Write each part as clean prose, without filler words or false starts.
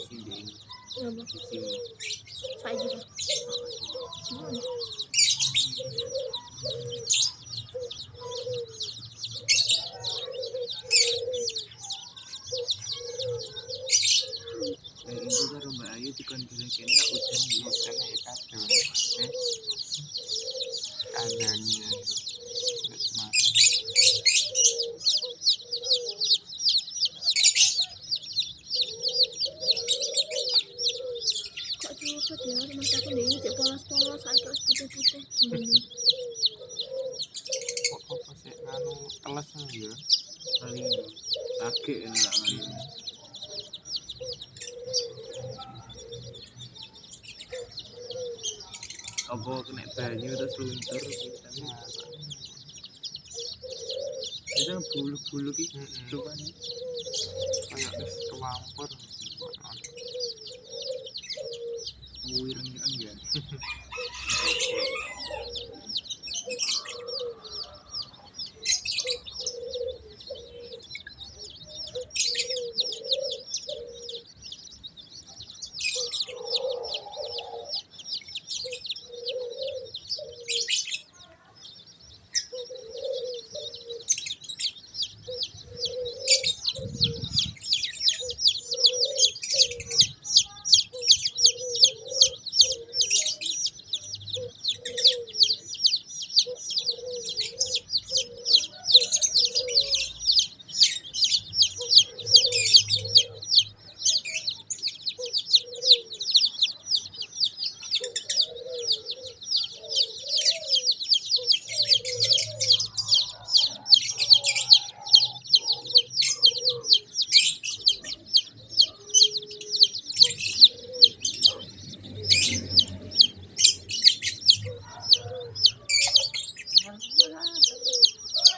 sini. Ya bang. Sini. Saya juga. Gimana? Itu baru Mbak Ayu dikon kira-kira hujan ya kadang kadangnya itu nggak semata. Kok cepet ya teman aku deh cek polos-polos saya kok putih-putih gini. Kok apa sih nganu teles ya paling lagi enggak kan. Apa kena banyu terus luntur gitu. nah Itu bulu-bulu gitu coba nih. kayak wis kewampur Wireng-wireng ya.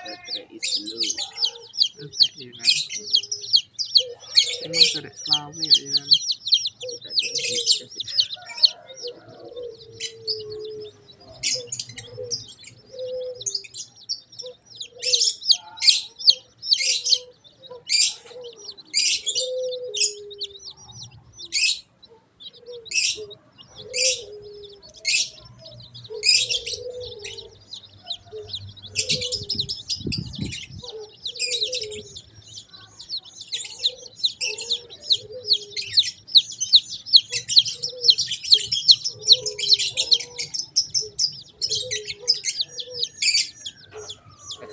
Baterai is low. entek ya kan emang dari selawe ya